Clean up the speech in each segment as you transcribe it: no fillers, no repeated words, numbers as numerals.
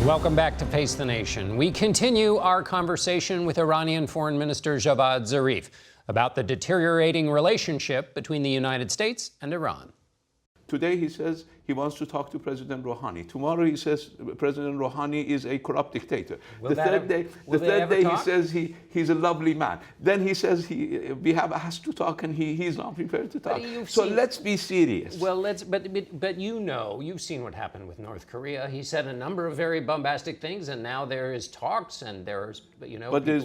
Welcome back to Face the Nation. We continue our conversation with Iranian Foreign Minister Javad Zarif about the deteriorating relationship between the United States and Iran. Today he says he wants to talk to President Rouhani. Tomorrow he says President Rouhani is a corrupt dictator. The third day he says he's a lovely man. Then he says we have asked to talk and he's not prepared to talk. So let's be serious. Well, but you've seen what happened with North Korea. He said a number of very bombastic things, and now there is talks and there's But there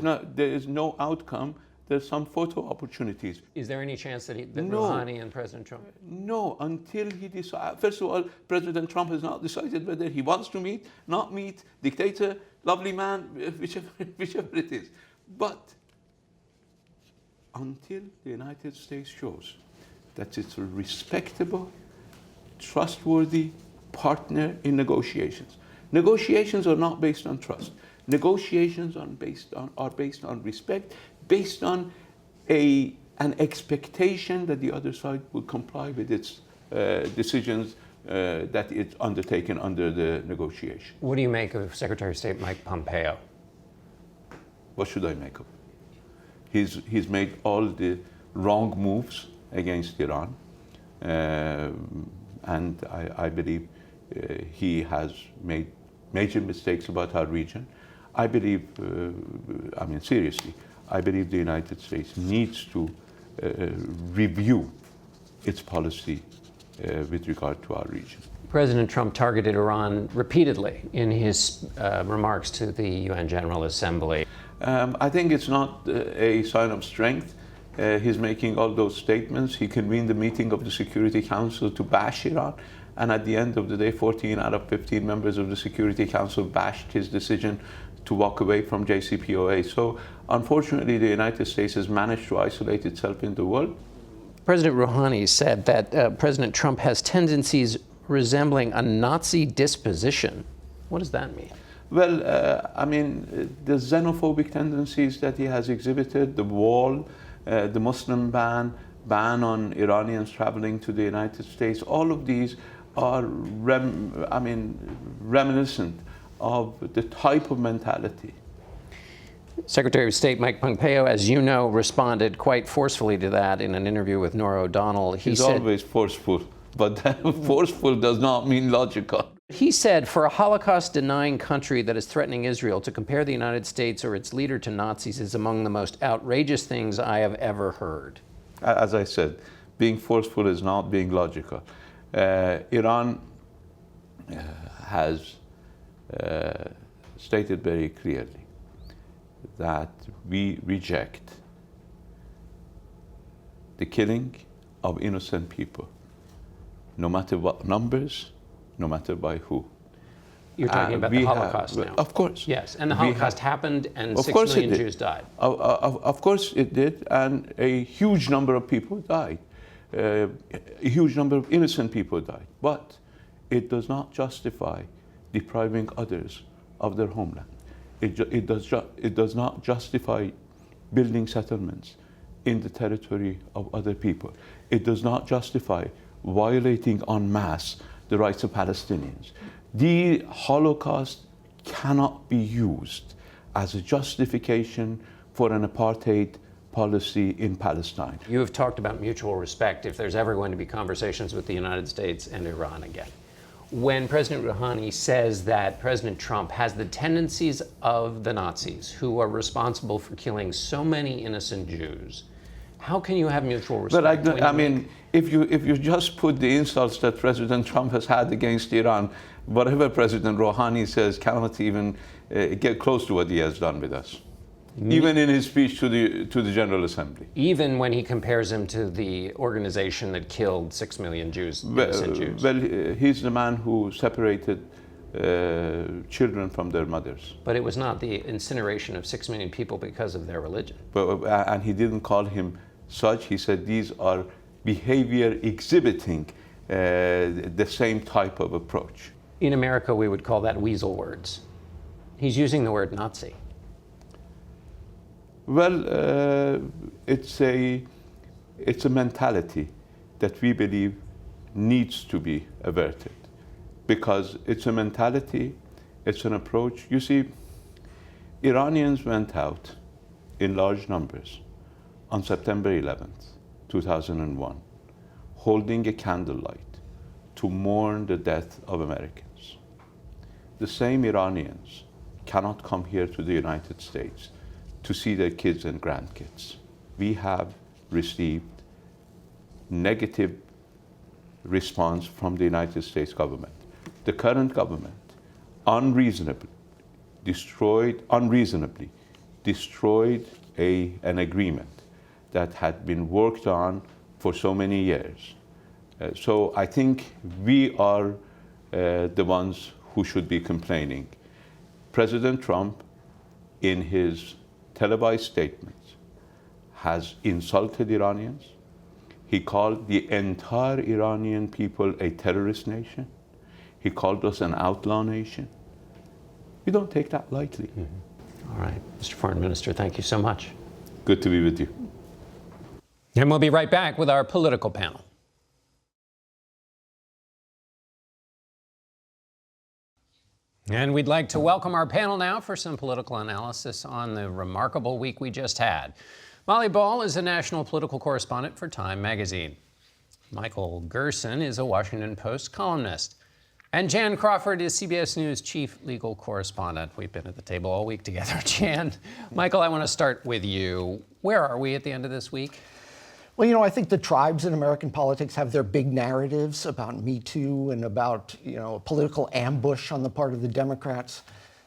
is no outcome. There's some photo opportunities. Is there any chance that Rouhani and President Trump? No, until he decides. First of all, President Trump has not decided whether he wants to meet, not meet, dictator, lovely man, whichever it is. But until the United States shows that it's a respectable, trustworthy partner in negotiations. Negotiations are not based on trust. Negotiations are based on respect, based on an expectation that the other side will comply with its decisions that it's undertaken under the negotiation. What do you make of Secretary of State Mike Pompeo? What should I make of it? He's made all the wrong moves against Iran, and I believe he has made major mistakes about our region. I believe, seriously, I believe the United States needs to review its policy with regard to our region. President Trump targeted Iran repeatedly in his remarks to the UN General Assembly. I think it's not a sign of strength. He's making all those statements. He convened the meeting of the Security Council to bash Iran. And at the end of the day, 14 out of 15 members of the Security Council bashed his decision to walk away from JCPOA. So unfortunately, the United States has managed to isolate itself in the world. President Rouhani said that President Trump has tendencies resembling a Nazi disposition. What does that mean? Well, the xenophobic tendencies that he has exhibited, the wall, the Muslim ban on Iranians traveling to the United States, all of these are reminiscent of the type of mentality. Secretary of State Mike Pompeo, as you know, responded quite forcefully to that in an interview with Norah O'Donnell. He's always forceful, but forceful does not mean logical. He said, for a Holocaust-denying country that is threatening Israel, to compare the United States or its leader to Nazis is among the most outrageous things I have ever heard. As I said, being forceful is not being logical. Iran has stated very clearly that we reject the killing of innocent people, no matter what numbers, no matter by who. You're talking about the Holocaust now. Of course. Yes, and the Holocaust happened and 6 million Jews died. Of course it did, and a huge number of people died. A huge number of innocent people died. But it does not justify depriving others of their homeland. It does not justify building settlements in the territory of other people. It does not justify violating en masse the rights of Palestinians. The Holocaust cannot be used as a justification for an apartheid policy in Palestine. You have talked about mutual respect if there's ever going to be conversations with the United States and Iran again. When President Rouhani says that President Trump has the tendencies of the Nazis who are responsible for killing so many innocent Jews, how can you have mutual respect? But if you just put the insults that President Trump has had against Iran, whatever President Rouhani says cannot even get close to what he has done with us. Even in his speech to the General Assembly. Even when he compares him to the organization that killed 6 million Jews, innocent Jews. Well, he's the man who separated children from their mothers. But it was not the incineration of 6 million people because of their religion. And he didn't call him such. He said these are behavior exhibiting the same type of approach. In America, we would call that weasel words. He's using the word Nazi. Well, it's a mentality that we believe needs to be averted, because it's a mentality It's an approach. You see, Iranians went out in large numbers on September 11th, 2001, holding a candlelight to mourn the death of Americans. The same Iranians cannot come here to the United States to see their kids and grandkids. We have received negative response from the United States government. The current government unreasonably destroyed an agreement that had been worked on for so many years. So I think we are the ones who should be complaining. President Trump, in his televised statements, has insulted Iranians. He called the entire Iranian people a terrorist nation. He called us an outlaw nation. We don't take that lightly. Mm-hmm. All right, Mr. Foreign Minister, thank you so much. Good to be with you. And we'll be right back with our political panel. And we'd like to welcome our panel now for some political analysis on the remarkable week we just had. Molly Ball is a national political correspondent for Time magazine. Michael Gerson is a Washington Post columnist. And Jan Crawford is CBS News chief legal correspondent. We've been at the table all week together. Jan, Michael, I want to start with you. Where are we at the end of this week? Well, I think the tribes in American politics have their big narratives about Me Too and about, political ambush on the part of the Democrats.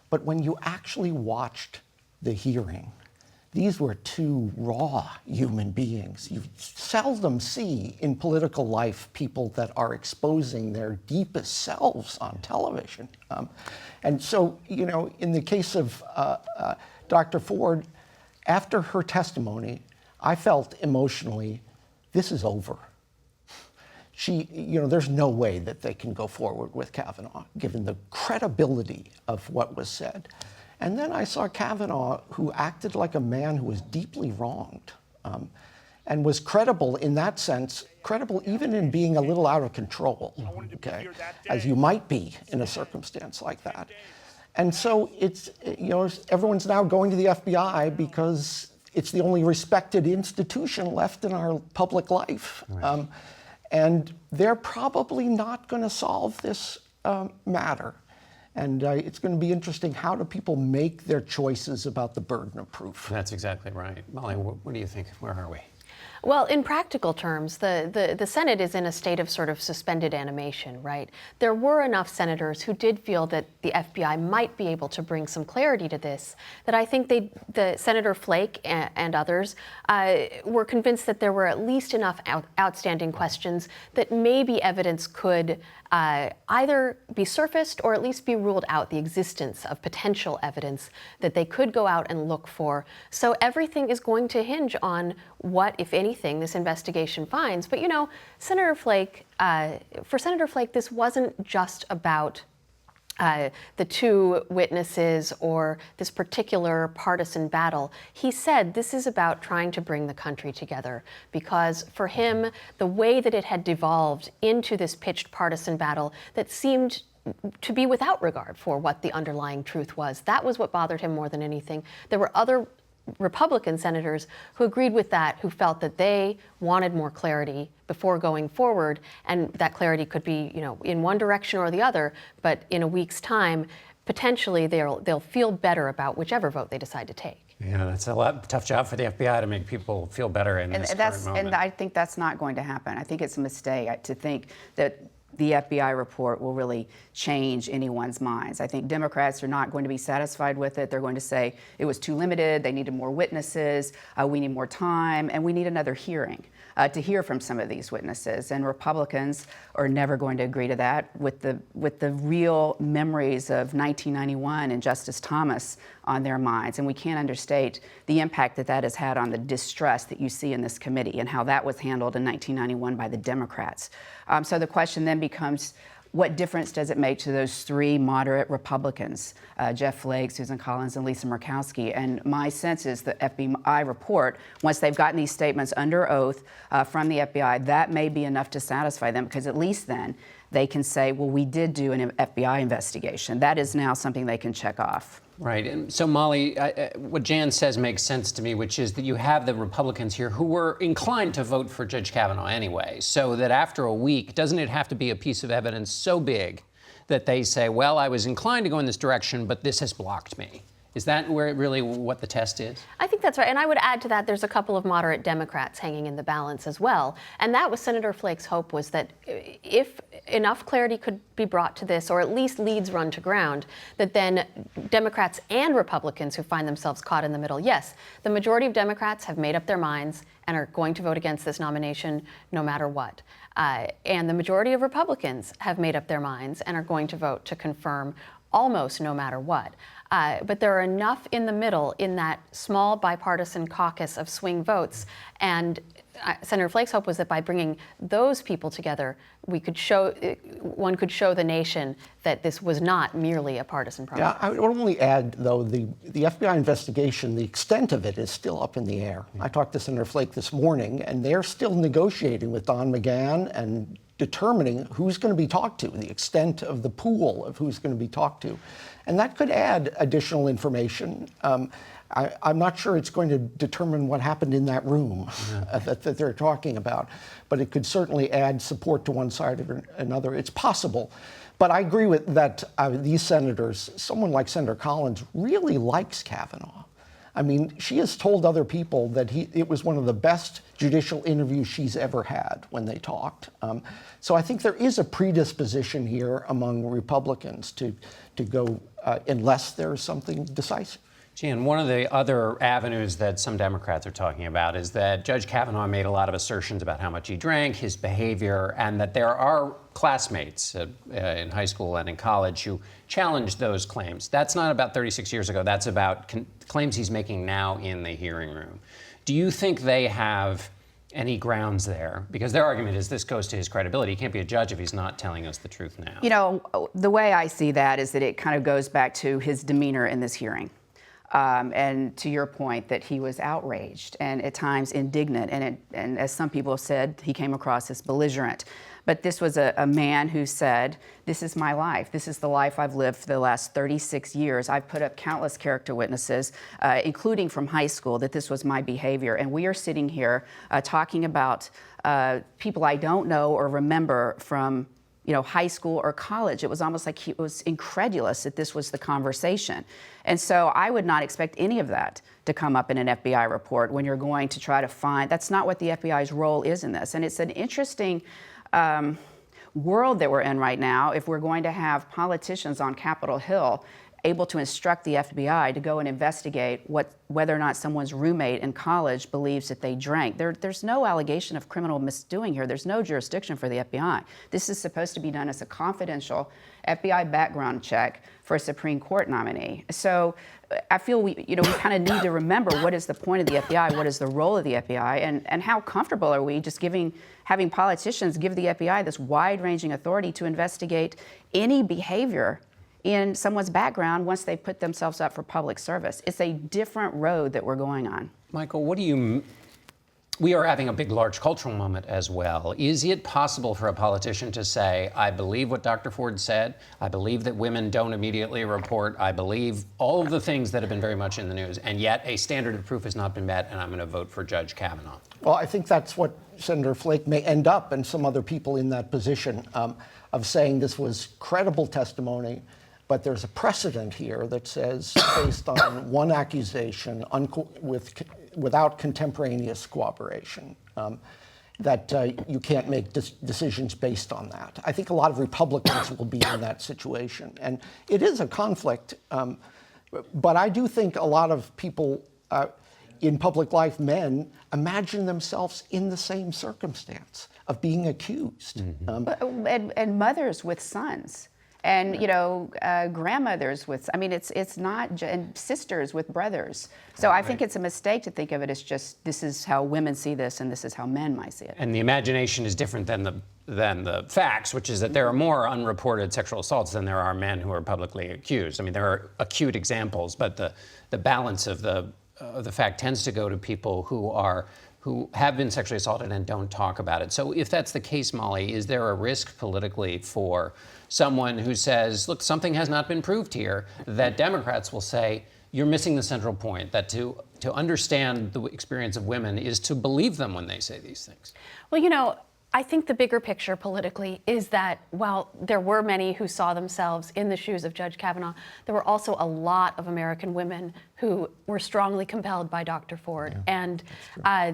But when you actually watched the hearing, these were two raw human beings. You seldom see in political life people that are exposing their deepest selves on television. And so, in the case of Dr. Ford, after her testimony, I felt emotionally, this is over. There's no way that they can go forward with Kavanaugh, given the credibility of what was said. And then I saw Kavanaugh, who acted like a man who was deeply wronged, and was credible in that sense, credible even in being a little out of control, okay, as you might be in a circumstance like that. And so it's, everyone's now going to the FBI because it's the only respected institution left in our public life. Right. And they're probably not going to solve this matter. And it's going to be interesting, how do people make their choices about the burden of proof? That's exactly right. Molly, what do you think? Where are we? Well, in practical terms, the Senate is in a state of sort of suspended animation, right? There were enough senators who did feel that the FBI might be able to bring some clarity to this, that I think Senator Flake and others were convinced that there were at least enough outstanding questions that maybe evidence could either be surfaced or at least be ruled out, the existence of potential evidence that they could go out and look for. So everything is going to hinge on what, if anything, this investigation finds. But Senator Flake, for Senator Flake, this wasn't just about the two witnesses or this particular partisan battle. He said this is about trying to bring the country together, because for him, the way that it had devolved into this pitched partisan battle that seemed to be without regard for what the underlying truth was, that was what bothered him more than anything. There were other Republican senators who agreed with that, who felt that they wanted more clarity before going forward, and that clarity could be, in one direction or the other, but in a week's time, potentially they'll feel better about whichever vote they decide to take. Yeah, that's a tough job for the FBI to make people feel better in this current moment. And I think that's not going to happen. I think it's a mistake to think that the FBI report will really change anyone's minds. I think Democrats are not going to be satisfied with it. They're going to say it was too limited, they needed more witnesses, we need more time, and we need another hearing to hear from some of these witnesses. And Republicans are never going to agree to that, with the real memories of 1991 and Justice Thomas on their minds. And we can't understate the impact that has had on the distrust that you see in this committee and how that was handled in 1991 by the Democrats. So the question then becomes, what difference does it make to those three moderate Republicans, Jeff Flake, Susan Collins, and Lisa Murkowski? And my sense is the FBI report, once they've gotten these statements under oath from the FBI, that may be enough to satisfy them, because at least then they can say, well, we did do an FBI investigation. That is now something they can check off. Right. And so, Molly, what Jan says makes sense to me, which is that you have the Republicans here who were inclined to vote for Judge Kavanaugh anyway, so that after a week, doesn't it have to be a piece of evidence so big that they say, well, I was inclined to go in this direction, but this has blocked me? Is that really what the test is? I think that's right. And I would add to that, there's a couple of moderate Democrats hanging in the balance as well. And that was Senator Flake's hope, was that if enough clarity could be brought to this, or at least leads run to ground, that then Democrats and Republicans who find themselves caught in the middle, yes, the majority of Democrats have made up their minds and are going to vote against this nomination no matter what. And the majority of Republicans have made up their minds and are going to vote to confirm almost no matter what. But there are enough in the middle, in that small bipartisan caucus of swing votes. And Senator Flake's hope was that by bringing those people together, one could show the nation that this was not merely a partisan problem. Yeah, I would only add, though, the FBI investigation, the extent of it is still up in the air. I talked to Senator Flake this morning, and they're still negotiating with Don McGahn and determining who's going to be talked to, the extent of the pool of who's going to be talked to. And that could add additional information. I'm not sure it's going to determine what happened in that room that they're talking about, but it could certainly add support to one side or another. It's possible. But I agree with that. These senators, someone like Senator Collins, really likes Kavanaugh. I mean, she has told other people that it was one of the best judicial interviews she's ever had when they talked. So I think there is a predisposition here among Republicans to go unless there's something decisive. Jan, one of the other avenues that some Democrats are talking about is that Judge Kavanaugh made a lot of assertions about how much he drank, his behavior, and that there are classmates in high school and in college who challenged those claims. That's not about 36 years ago. That's about claims he's making now in the hearing room. Do you think they have any grounds there? Because their argument is this goes to his credibility. He can't be a judge if he's not telling us the truth now. You know, the way I see that is that it kind of goes back to his demeanor in this hearing. And to your point, that he was outraged and at times indignant, and as some people have said, he came across as belligerent. But this was a man who said, this is my life. This is the life I've lived for the last 36 years. I've put up countless character witnesses, including from high school, that this was my behavior. And we are sitting here talking about people I don't know or remember from high school or college. It was almost like he was incredulous that this was the conversation. And so I would not expect any of that to come up in an FBI report when you're going to try to find, that's not what the FBI's role is in this. And it's an interesting world that we're in right now if we're going to have politicians on Capitol Hill able to instruct the FBI to go and investigate whether or not someone's roommate in college believes that they drank. There's no allegation of criminal misdoing here. There's no jurisdiction for the FBI. This is supposed to be done as a confidential FBI background check for a Supreme Court nominee. So I feel we kind of need to remember what is the point of the FBI, what is the role of the FBI, and how comfortable are we just having politicians give the FBI this wide-ranging authority to investigate any behavior in someone's background once they put themselves up for public service. It's a different road that we're going on. Michael, we are having a big, large cultural moment as well. Is it possible for a politician to say, I believe what Dr. Ford said, I believe that women don't immediately report, I believe all of the things that have been very much in the news, and yet a standard of proof has not been met, and I'm going to vote for Judge Kavanaugh? Well, I think that's what Senator Flake may end up, and some other people in that position, of saying this was credible testimony. But there's a precedent here that says, based on one accusation without contemporaneous cooperation, that you can't make decisions based on that. I think a lot of Republicans will be in that situation. And it is a conflict. But I do think a lot of people in public life, men, imagine themselves in the same circumstance of being accused. Mm-hmm. And mothers with sons. And grandmothers with, it's not, and sisters with brothers. So I think it's a mistake to think of it as just, this is how women see this and this is how men might see it. And the imagination is different than the facts, which is that there are more unreported sexual assaults than there are men who are publicly accused. I mean, there are acute examples, but the balance of the fact tends to go to people who are who have been sexually assaulted and don't talk about it. So if that's the case, Molly, is there a risk politically for someone who says, look, something has not been proved here, that Democrats will say, you're missing the central point, that to understand the experience of women is to believe them when they say these things? Well, I think the bigger picture politically is that while there were many who saw themselves in the shoes of Judge Kavanaugh, there were also a lot of American women who were strongly compelled by Dr. Ford. Yeah, and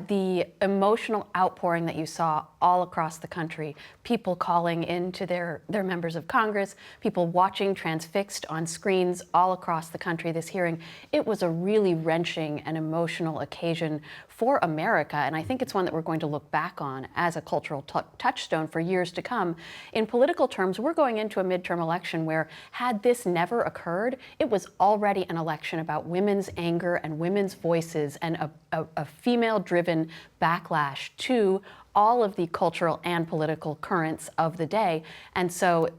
the emotional outpouring that you saw all across the country, people calling into their members of Congress, people watching transfixed on screens all across the country this hearing, it was a really wrenching and emotional occasion for America. And I think it's one that we're going to look back on as a cultural touchstone for years to come. In political terms, we're going into a midterm election where, had this never occurred, it was already an election about women's anger and women's voices and a female-driven backlash to all of the cultural and political currents of the day. And so,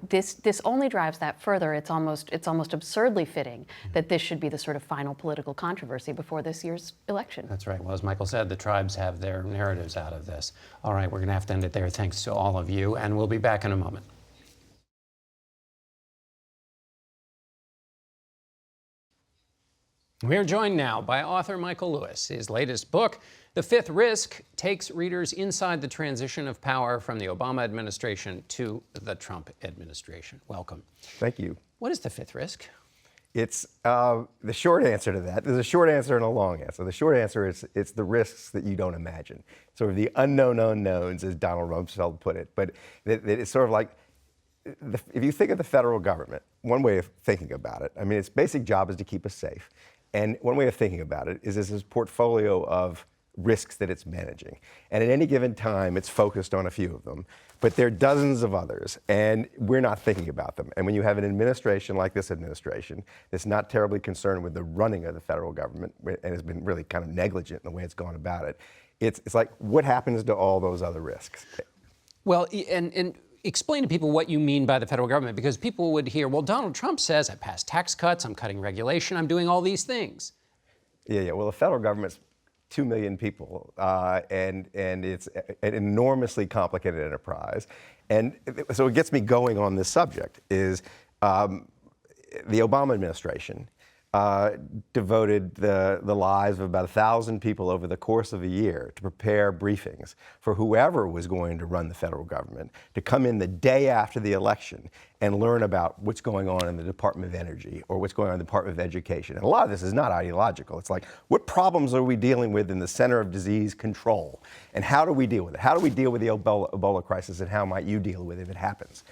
this only drives that further. It's almost absurdly fitting that this should be the sort of final political controversy before this year's election. That's right. Well, as Michael said, the tribes have their narratives out of this. All right, we're going to have to end it there. Thanks to all of you, and we'll be back in a moment. We are joined now by author Michael Lewis. His latest book, The Fifth Risk, takes readers inside the transition of power from the Obama administration to the Trump administration. Welcome. Thank you. What is the fifth risk? It's the short answer to that. There's a short answer and a long answer. The short answer is it's the risks that you don't imagine. Sort of the unknown unknowns, as Donald Rumsfeld put it. But it's sort of like, if you think of the federal government, one way of thinking about it, I mean, its basic job is to keep us safe. And one way of thinking about it is this portfolio of risks that it's managing. And at any given time, it's focused on a few of them, but there are dozens of others, and we're not thinking about them. And when you have an administration like this administration that's not terribly concerned with the running of the federal government and has been really kind of negligent in the way it's gone about it, it's like, what happens to all those other risks? Well, and explain to people what you mean by the federal government, because people would hear, well, Donald Trump says I passed tax cuts, I'm cutting regulation, I'm doing all these things. Yeah. Well, the federal government's 2 million people, and it's an enormously complicated enterprise. And so what gets me going on this subject is the Obama administration devoted the lives of about 1,000 people over the course of a year to prepare briefings for whoever was going to run the federal government to come in the day after the election and learn about what's going on in the Department of Energy or what's going on in the Department of Education. And a lot of this is not ideological. It's like, what problems are we dealing with in the center of disease control? And how do we deal with it? How do we deal with the Ebola crisis, and how might you deal with it if it happens?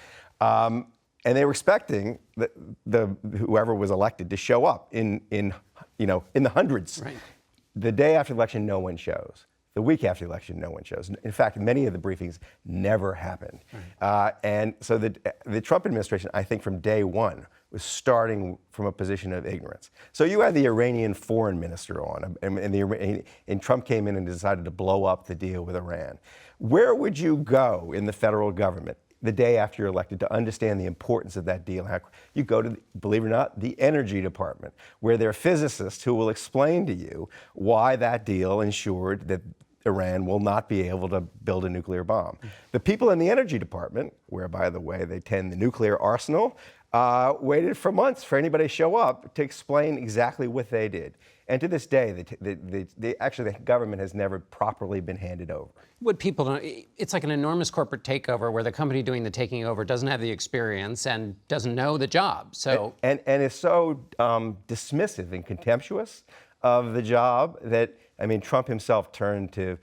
And they were expecting whoever was elected to show up in the hundreds. Right. The day after the election, no one shows. The week after the election, no one shows. In fact, many of the briefings never happened. Right. And so the Trump administration, I think from day one, was starting from a position of ignorance. So you had the Iranian foreign minister on, and Trump came in and decided to blow up the deal with Iran. Where would you go in the federal government the day after you're elected to understand the importance of that deal? You go to, believe it or not, the Energy Department, where there are physicists who will explain to you why that deal ensured that Iran will not be able to build a nuclear bomb. The people in the Energy Department, where, by the way, they tend the nuclear arsenal, waited for months for anybody to show up to explain exactly what they did. And to this day, actually, the government has never properly been handed over. What people don't, it's like an enormous corporate takeover where the company doing the taking over doesn't have the experience and doesn't know the job. So and is so dismissive and contemptuous of the job that, I mean, Trump himself turned to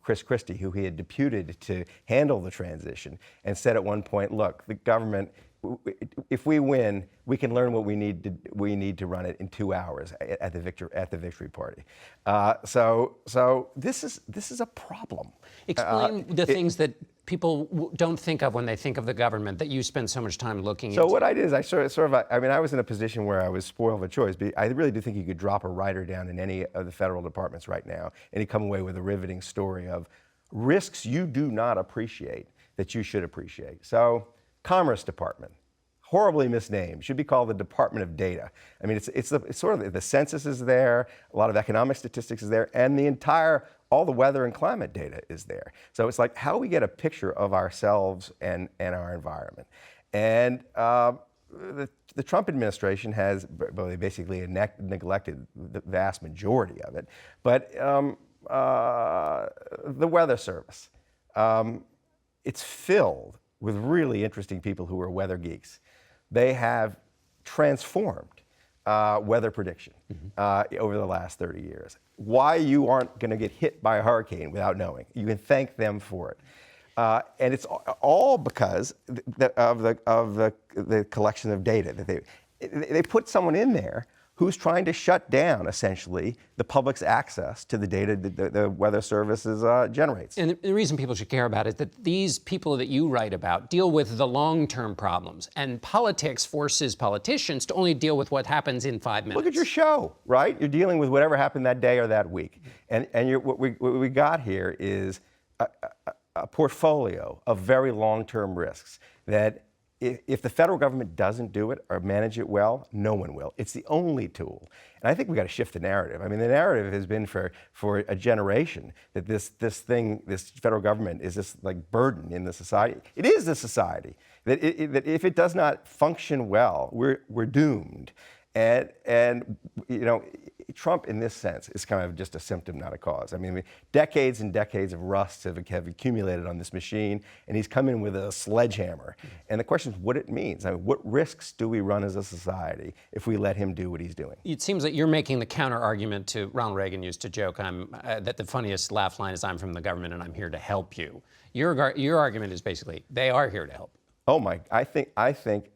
Chris Christie, who he had deputed to handle the transition, and said at one point, look, the government, if we win, we can learn what we need to run it in 2 hours at the victory party. So this is a problem. Explain the things that people don't think of when they think of the government that you spend so much time looking into. So what I did is I was in a position where I was spoiled for choice. But I really do think you could drop a writer down in any of the federal departments right now and you come away with a riveting story of risks you do not appreciate that you should appreciate. So, Commerce Department, horribly misnamed. Should be called the Department of Data. I mean, it's sort of the census is there, a lot of economic statistics is there, and all the weather and climate data is there. So it's like how do we get a picture of ourselves and our environment? And the Trump administration has basically neglected the vast majority of it. But the Weather Service, it's filled with really interesting people who are weather geeks. They have transformed weather prediction over the last 30 years. Why you aren't going to get hit by a hurricane without knowing. You can thank them for it. And it's all because of the collection of data that they put someone in there who's trying to shut down, essentially, the public's access to the data that the Weather Services generates. And the reason people should care about it is that these people that you write about deal with the long-term problems, and politics forces politicians to only deal with what happens in 5 minutes. Look at your show, right? You're dealing with whatever happened that day or that week. And what we got here is a portfolio of very long-term risks that if the federal government doesn't do it or manage it well, no one will. It's the only tool. And I think we've got to shift the narrative. I mean, the narrative has been for a generation that this federal government is this like burden in the society. It is the society. That if it does not function well, we're doomed. And you know, Trump, in this sense, is kind of just a symptom, not a cause. I mean, decades and decades of rust have accumulated on this machine, and he's come in with a sledgehammer. And the question is what it means. I mean, what risks do we run as a society if we let him do what he's doing? It seems like you're making the counter argument to Ronald Reagan used to joke that the funniest laugh line is "I'm from the government and I'm here to help you." Your argument is basically they are here to help. Oh my! I think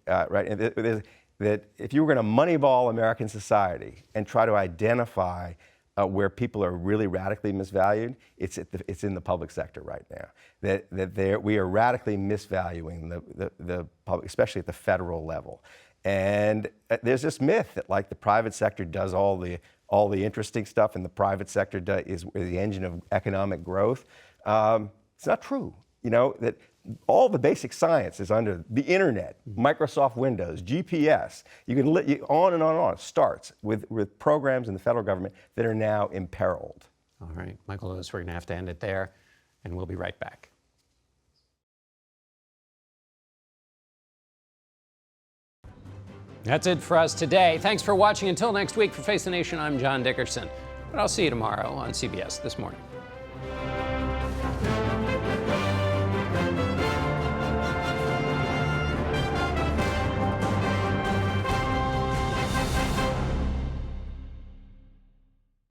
right. And that if you were going to moneyball American society and try to identify where people are really radically misvalued, it's in the public sector right now. We are radically misvaluing the public, especially at the federal level. And there's this myth that like the private sector does all the interesting stuff, and the private sector is the engine of economic growth. It's not true. You know that. All the basic science is under the internet, Microsoft Windows, GPS. You can on and on and on. It starts with programs in the federal government that are now imperiled. All right, Michael Lewis, we're going to have to end it there, and we'll be right back. That's it for us today. Thanks for watching. Until next week, for Face the Nation, I'm John Dickerson. But I'll see you tomorrow on CBS This Morning.